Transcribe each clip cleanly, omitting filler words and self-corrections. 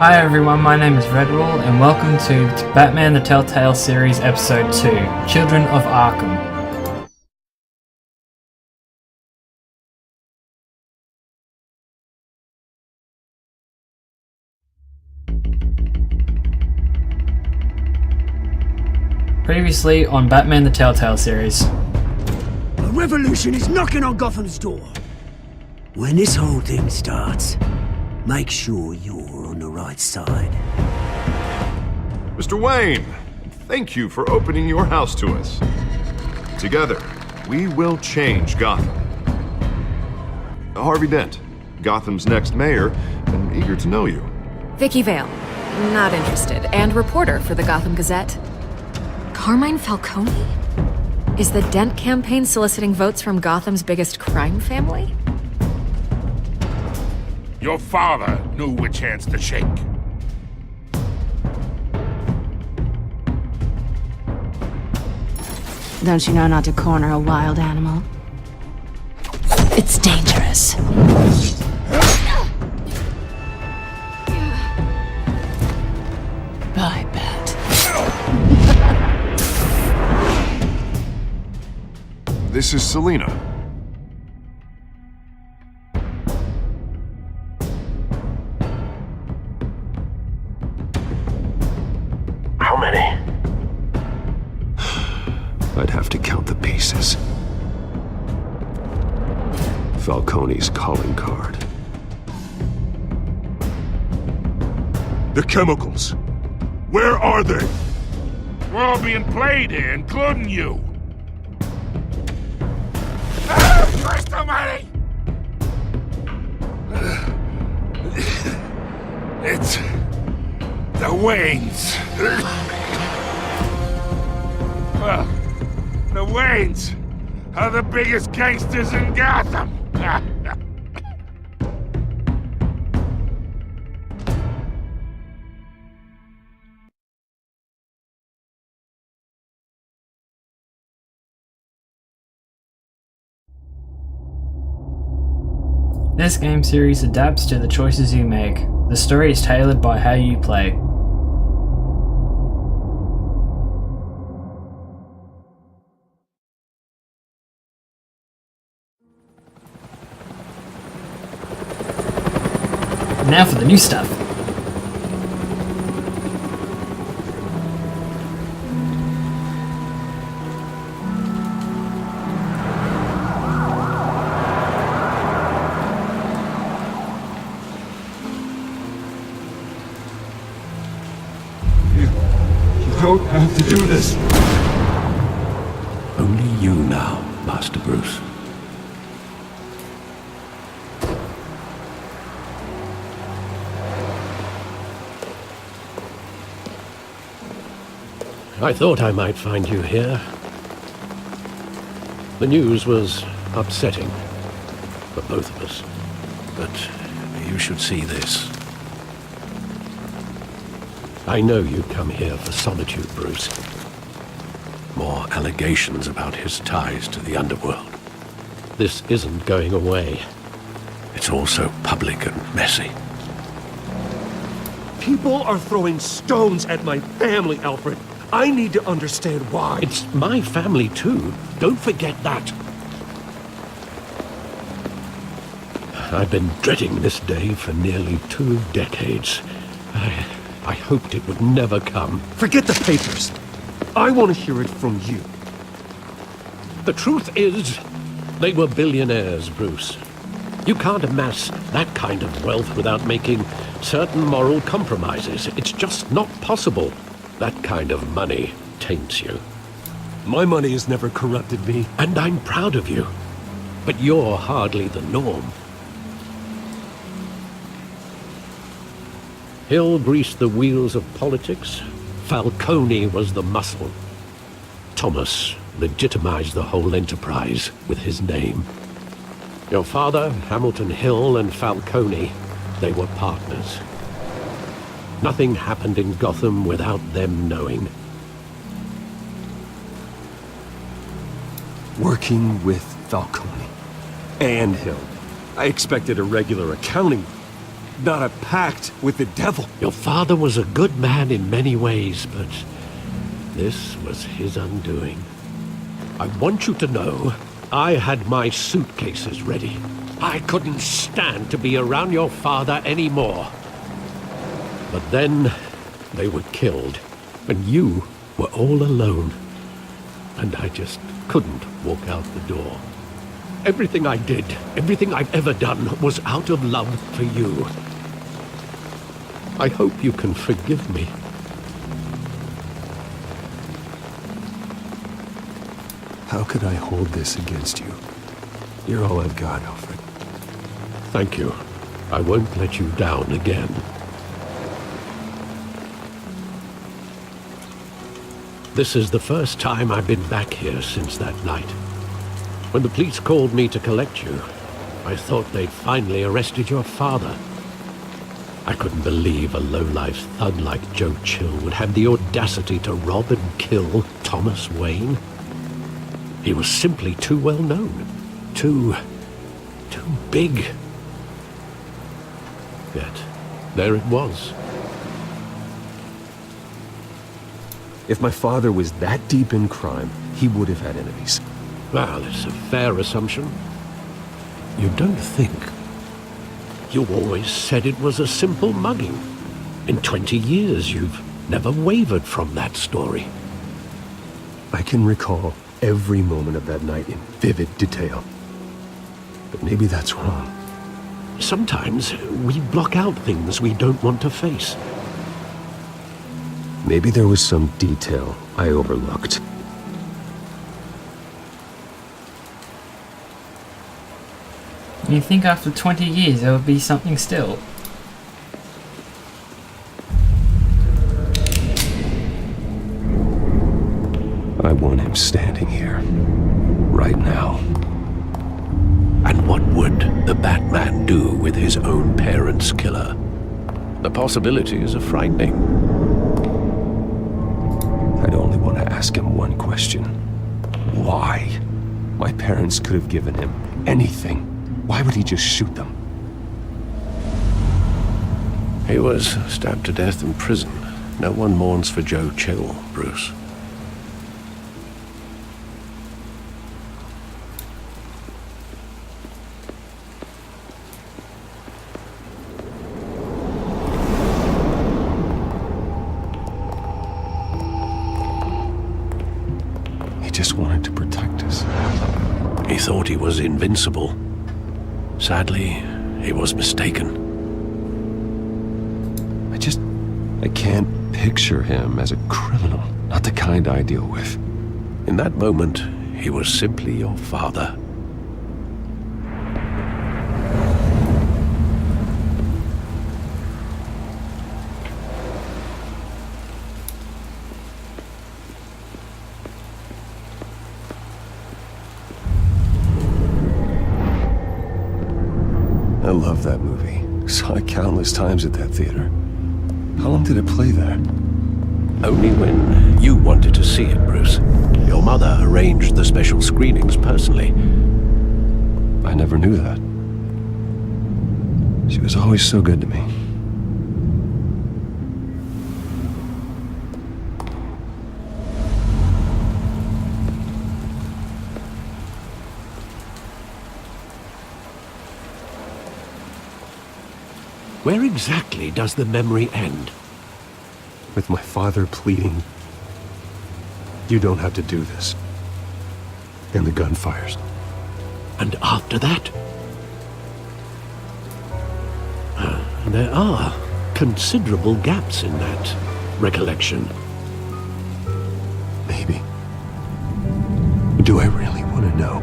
Hi everyone, my name is Rederawl and welcome to Batman the Telltale Series Episode 2, Children of Arkham. Previously on Batman the Telltale Series. A revolution is knocking on Gotham's door. When this whole thing starts, make sure you're on the right side. Mr. Wayne, thank you for opening your house to us. Together, we will change Gotham. Harvey Dent, Gotham's next mayor, and eager to know you. Vicky Vale, not interested, and reporter for the Gotham Gazette. Carmine Falcone? Is the Dent campaign soliciting votes from Gotham's biggest crime family? Your father knew which hands to shake. Don't you know not to corner a wild animal? It's dangerous. I bet. This is Selina. How many? I'd have to count the pieces. Falcone's calling card. The chemicals. Where are they? We're all being played here, including you. Christ almighty! It's the Waynes. Well, the Waynes are the biggest gangsters in Gotham. This game series adapts to the choices you make. The story is tailored by how you play. Now for the new stuff. You don't have to do this. Only you now, Master Bruce. I thought I might find you here. The news was upsetting for both of us. But you should see this. I know you come here for solitude, Bruce. More allegations about his ties to the underworld. This isn't going away. It's all so public and messy. People are throwing stones at my family, Alfred. I need to understand why. It's my family too. Don't forget that. I've been dreading this day for nearly 2 decades. I hoped it would never come. Forget the papers. I want to hear it from you. The truth is, they were billionaires, Bruce. You can't amass that kind of wealth without making certain moral compromises. It's just not possible. That kind of money taints you. My money has never corrupted me. And I'm proud of you. But you're hardly the norm. Hill greased the wheels of politics. Falcone was the muscle. Thomas legitimized the whole enterprise with his name. Your father, Hamilton Hill, and Falcone, they were partners. Nothing happened in Gotham without them knowing. Working with Falcone and Hill. I expected a regular accounting. not a pact with the devil. Your father was a good man in many ways, but this was his undoing. I want you to know, I had my suitcases ready. I couldn't stand to be around your father anymore. But then, they were killed, and you were all alone. And I just couldn't walk out the door. Everything I did, everything I've ever done, was out of love for you. I hope you can forgive me. How could I hold this against you? You're all I've got, Alfred. Thank you. I won't let you down again. This is the first time I've been back here since that night. When the police called me to collect you, I thought they'd finally arrested your father. I couldn't believe a low-life thug like Joe Chill would have the audacity to rob and kill Thomas Wayne. He was simply too well known. Too big. Yet, there it was. If my father was that deep in crime, he would have had enemies. Well, it's a fair assumption. You don't think. You always said it was a simple mugging. In 20 years, you've never wavered from that story. I can recall every moment of that night in vivid detail. But maybe that's wrong. Sometimes we block out things we don't want to face. Maybe there was some detail I overlooked. You think after 20 years there would be something still? I want him standing here, right now. And what would the Batman do with his own parents' killer? The possibilities are frightening. I'd only want to ask him one question. Why? My parents could have given him anything. Why would he just shoot them? He was stabbed to death in prison. No one mourns for Joe Chill, Bruce. He just wanted to protect us. He thought he was invincible. Sadly, he was mistaken. I can't picture him as a criminal. Not the kind I deal with. In that moment, he was simply your father. I love that movie. Saw it countless times at that theater. How long did it play there? Only when you wanted to see it, Bruce. Your mother arranged the special screenings personally. I never knew that. She was always so good to me. Where exactly does the memory end? With my father pleading, "You don't have to do this." And the gun fires. And after that? There are considerable gaps in that recollection. Maybe. Do I really want to know?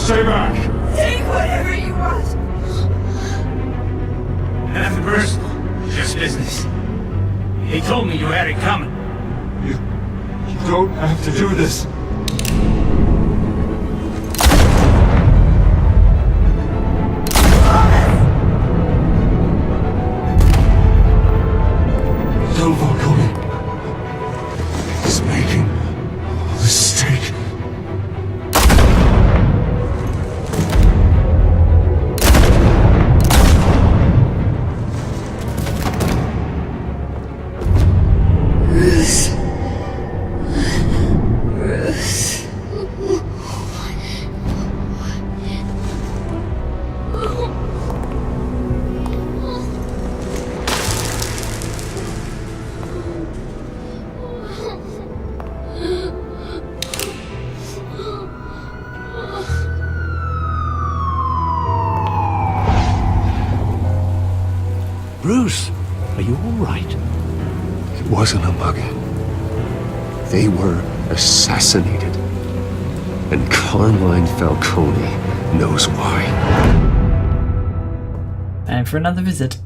Stay back! Take whatever you want! Nothing personal, just business. He told me you had it coming. You don't have to do this. Bruce, are you all right? It wasn't a mugging. They were assassinated. And Carmine Falcone knows why. And for another visit.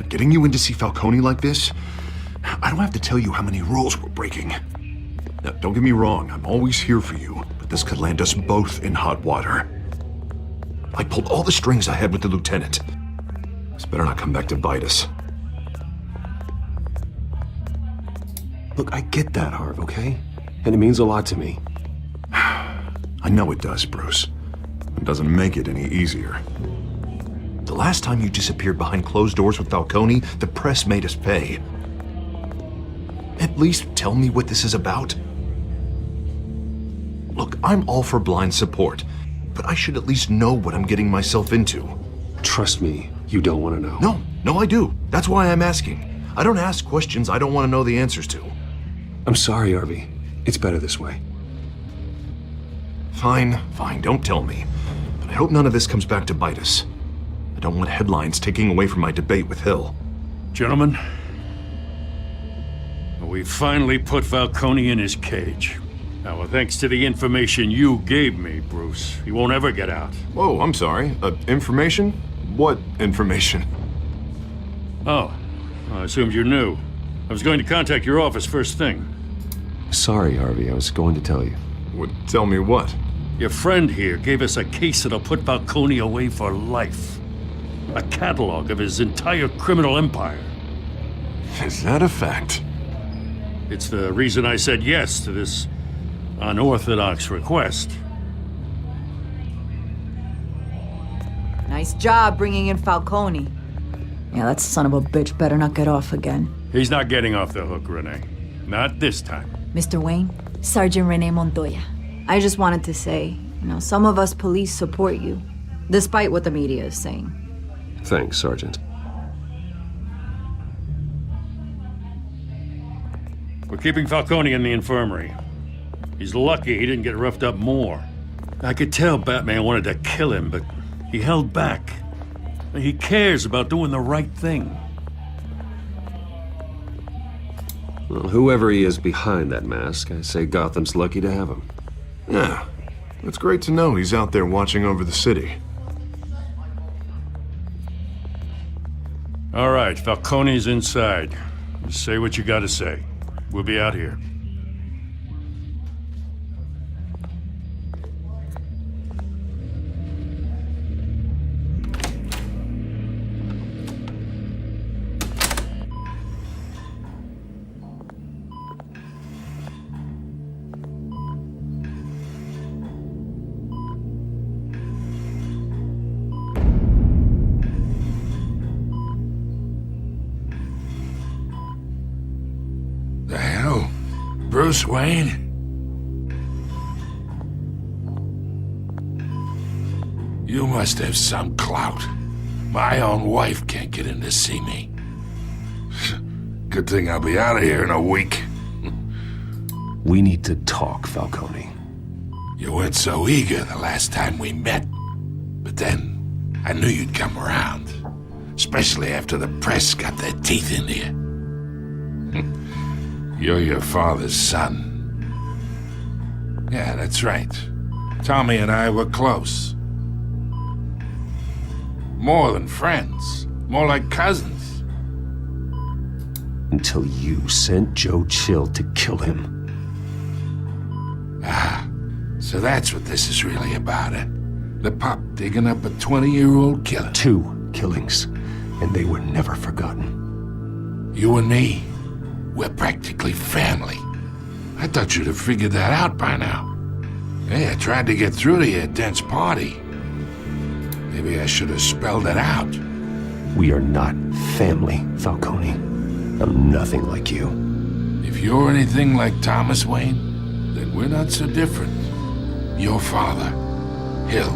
Getting you in to see Falcone like this? I don't have to tell you how many rules we're breaking. Now, don't get me wrong, I'm always here for you, but this could land us both in hot water. I pulled all the strings I had with the lieutenant. This better not come back to bite us. Look, I get that, Harv, okay? And it means a lot to me. I know it does, Bruce. It doesn't make it any easier. The last time you disappeared behind closed doors with Falcone, the press made us pay. At least tell me what this is about. Look, I'm all for blind support, but I should at least know what I'm getting myself into. Trust me, you don't want to know. No, I do. That's why I'm asking. I don't ask questions I don't want to know the answers to. I'm sorry, Harvey. It's better this way. Fine, don't tell me. But I hope none of this comes back to bite us. I don't want headlines taking away from my debate with Hill. Gentlemen, we finally put Falcone in his cage. Now, thanks to the information you gave me, Bruce, he won't ever get out. Whoa, I'm sorry. Information? What information? Oh, I assumed you knew. I was going to contact your office first thing. Sorry, Harvey. I was going to tell you. Tell me what? Your friend here gave us a case that'll put Falcone away for life. A catalog of his entire criminal empire. Is that a fact? It's the reason I said yes to this unorthodox request. Nice job bringing in Falcone. Yeah, that son of a bitch better not get off again. He's not getting off the hook, Renee. Not this time. Mr. Wayne, Sergeant Renee Montoya. I just wanted to say, some of us police support you, despite what the media is saying. Thanks, Sergeant. We're keeping Falcone in the infirmary. He's lucky he didn't get roughed up more. I could tell Batman wanted to kill him, but he held back. He cares about doing the right thing. Well, whoever he is behind that mask, I say Gotham's lucky to have him. Yeah, it's great to know he's out there watching over the city. All right, Falcone's inside. Just say what you gotta say. We'll be out here. The hell? Bruce Wayne? You must have some clout. My own wife can't get in to see me. Good thing I'll be out of here in a week. We need to talk, Falcone. You weren't so eager the last time we met. But then, I knew you'd come around. Especially after the press got their teeth into you. You're your father's son. Yeah, that's right. Tommy and I were close. More than friends. More like cousins. Until you sent Joe Chill to kill him. Ah, so that's what this is really about, eh? The pup digging up a 20-year-old killer. 2 killings, and they were never forgotten. You and me, we're practically family. I thought you'd have figured that out by now. Hey, I tried to get through to you at Dent's party. Maybe I should have spelled it out. We are not family, Falcone. I'm nothing like you. If you're anything like Thomas Wayne, then we're not so different. Your father, Hill,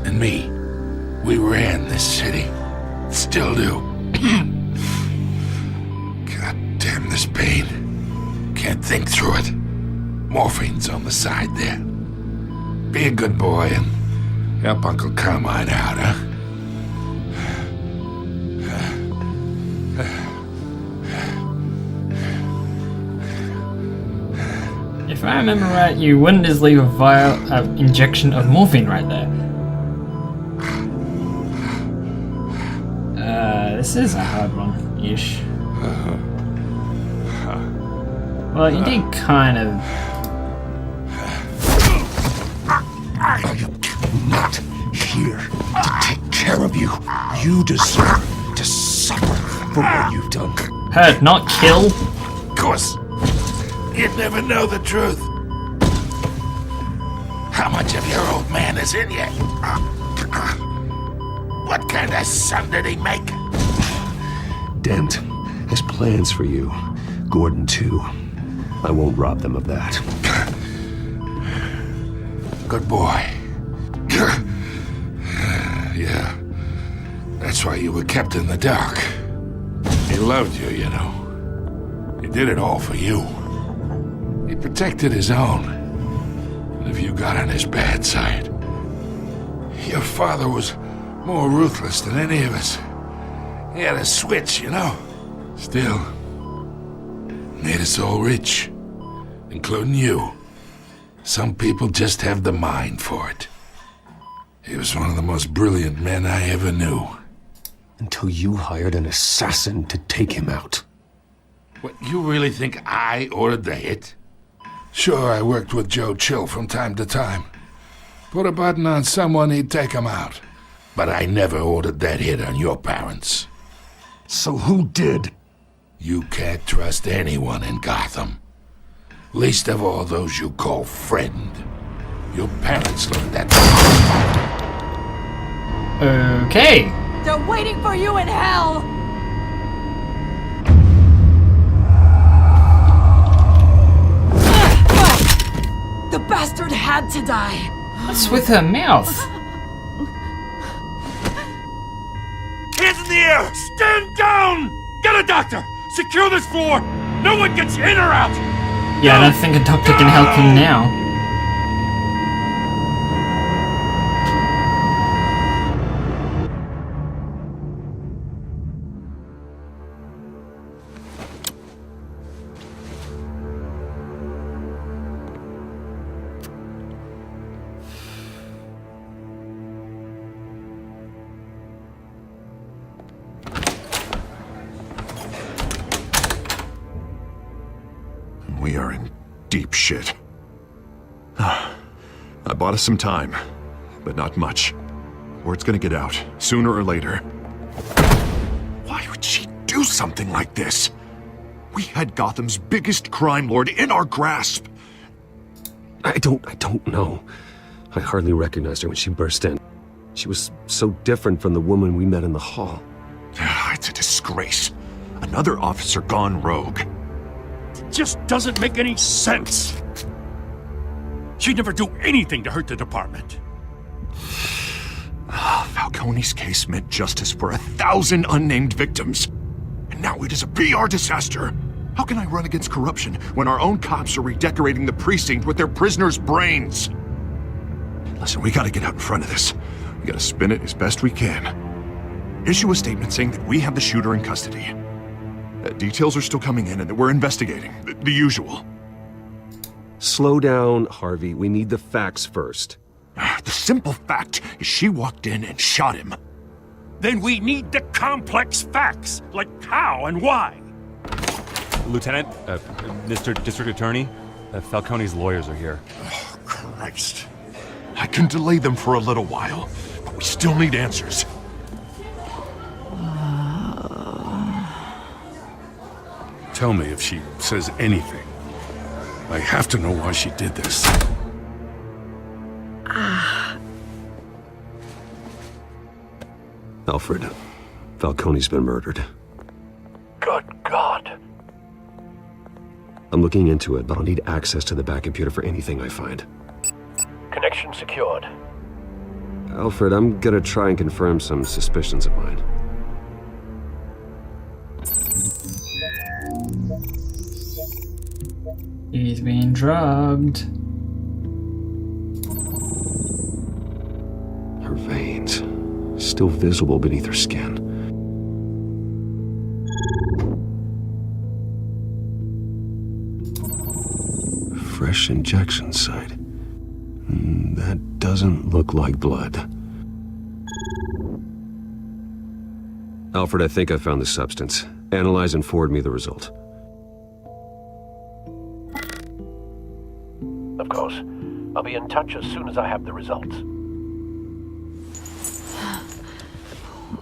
and me, we ran this city. Still do. God damn this pain. Can't think through it. Morphine's on the side there. Be a good boy and help Uncle Carmine out, huh? If I remember right, you wouldn't just leave a vial injection of morphine right there. This is a hard one-ish. Well, you did kind of... I am not here to take care of you. You deserve to suffer for what you've done. Hurt, not kill. Of course. You'd never know the truth. How much of your old man is in you? What kind of son did he make? Dent has plans for you. Gordon, too. I won't rob them of that. Good boy. Yeah. That's why you were kept in the dark. He loved you, you know. He did it all for you. He protected his own. And if you got on his bad side, your father was more ruthless than any of us. He had a switch, you know. Still, made us all rich, including you. Some people just have the mind for it. He was one of the most brilliant men I ever knew. Until you hired an assassin to take him out. What, you really think I ordered the hit? Sure, I worked with Joe Chill from time to time. Put a button on someone, he'd take him out. But I never ordered that hit on your parents. So who did? You can't trust anyone in Gotham. Least of all those you call friend. Your parents learned that. Okay. They're waiting for you in hell! The bastard had to die! What's with her mouth? Hands in the air! Stand down! Get a doctor! Secure this floor! No one gets in or out! Yeah, I don't think a doctor can help him now. We are in deep shit. I bought us some time, but not much. Word's gonna get out, sooner or later. Why would she do something like this? We had Gotham's biggest crime lord in our grasp. I don't know. I hardly recognized her when she burst in. She was so different from the woman we met in the hall. It's a disgrace. Another officer gone rogue. Just doesn't make any sense. She'd never do anything to hurt the department. Falcone's case meant justice for 1,000 unnamed victims. And now it is a PR disaster. How can I run against corruption when our own cops are redecorating the precinct with their prisoners' brains? Listen, we gotta get out in front of this. We gotta spin it as best we can. Issue a statement saying that we have the shooter in custody. Details are still coming in and that we're investigating. The usual. Slow down, Harvey. We need the facts first. The simple fact is she walked in and shot him. Then we need the complex facts, like how and why. Lieutenant, Mr. District Attorney, Falcone's lawyers are here. Oh, Christ. I can delay them for a little while, but we still need answers. Tell me if she says anything. I have to know why she did this. Alfred, Falcone's been murdered. Good God. I'm looking into it, but I'll need access to the back computer for anything I find. Connection secured. Alfred, I'm gonna try and confirm some suspicions of mine. He's being drugged. Her veins, still visible beneath her skin. Fresh injection site. That doesn't look like blood. Alfred, I think I found the substance. Analyze and forward me the result. Of course. I'll be in touch as soon as I have the results.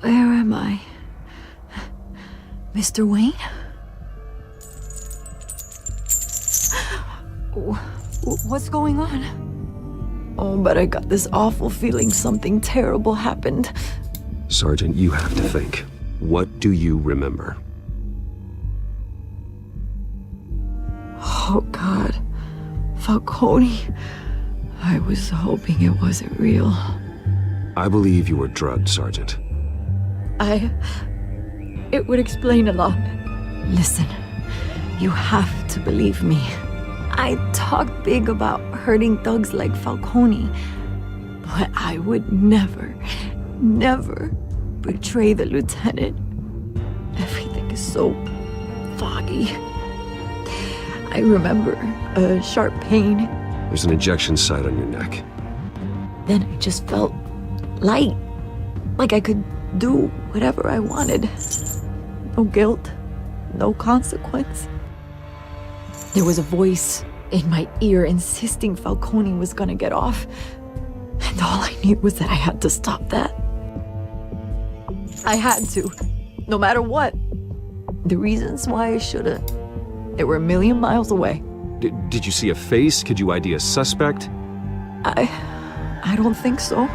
Where am I? Mr. Wayne? What's going on? Oh, but I got this awful feeling something terrible happened. Sergeant, you have to think. What do you remember? Oh, God. Falcone. I was hoping it wasn't real. I believe you were drugged, Sergeant. It would explain a lot. Listen, you have to believe me. I talked big about hurting thugs like Falcone, but I would never betray the lieutenant. Everything is so foggy. I remember a sharp pain. There's an injection site on your neck. Then I just felt light, like I could do whatever I wanted. No guilt, no consequence. There was a voice in my ear insisting Falcone was gonna get off. And all I knew was that I had to stop that. I had to, no matter what. The reasons why I should've, they were a million miles away. Did you see a face? Could you ID a suspect? I don't think so.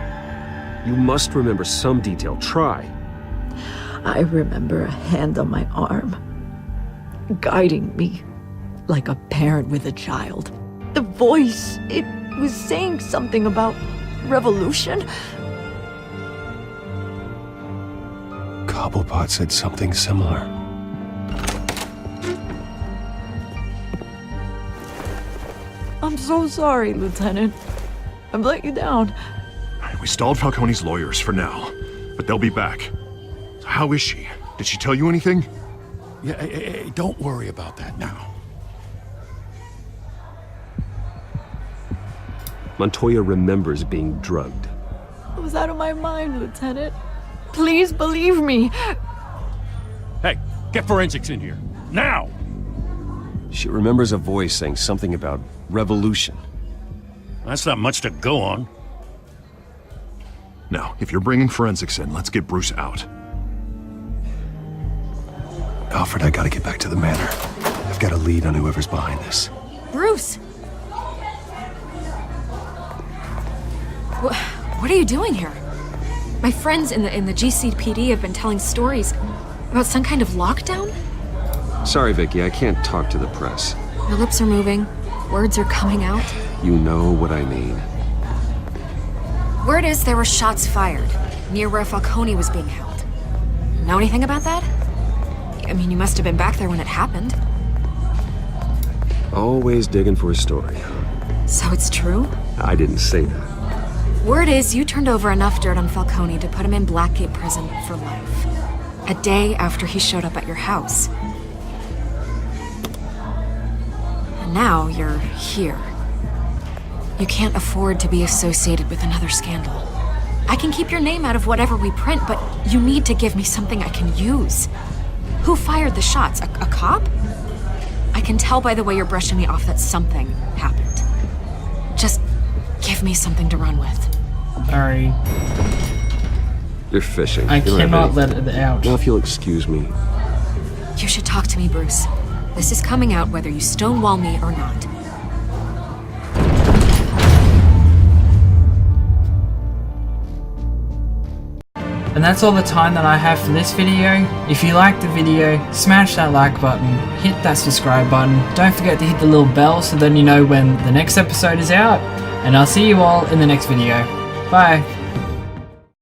You must remember some detail. Try. I remember a hand on my arm, guiding me like a parent with a child. The voice, it was saying something about revolution. Cobblepot said something similar. I'm so sorry, Lieutenant. I've let you down. We stalled Falcone's lawyers for now, but they'll be back. How is she? Did she tell you anything? Yeah, hey, don't worry about that now. Montoya remembers being drugged. I was out of my mind, Lieutenant. Please believe me. Hey, get forensics in here. Now! She remembers a voice saying something about revolution. That's not much to go on. Now, if you're bringing forensics in, let's get Bruce out. Alfred, I gotta get back to the manor. I've got a lead on whoever's behind this. Bruce! What are you doing here? My friends in the GCPD have been telling stories about some kind of lockdown? Sorry, Vicky, I can't talk to the press. Your lips are moving. Words are coming out. You know what I mean. Word is there were shots fired near where Falcone was being held. Know anything about that? I mean, you must have been back there when it happened. Always digging for a story. So it's true? I didn't say that. Word is you turned over enough dirt on Falcone to put him in Blackgate Prison for life. A day after he showed up at your house. And now you're here. You can't afford to be associated with another scandal. I can keep your name out of whatever we print, but you need to give me something I can use. Who fired the shots? A cop? I can tell by the way you're brushing me off that something happened. Just give me something to run with. Sorry. You're fishing. I You don't have cannot let anything. it out. Now, if you'll excuse me. You should talk to me, Bruce. This is coming out whether you stonewall me or not. And that's all the time that I have for this video. If you liked the video, smash that like button, hit that subscribe button, don't forget to hit the little bell so then you know when the next episode is out, and I'll see you all in the next video. Bye!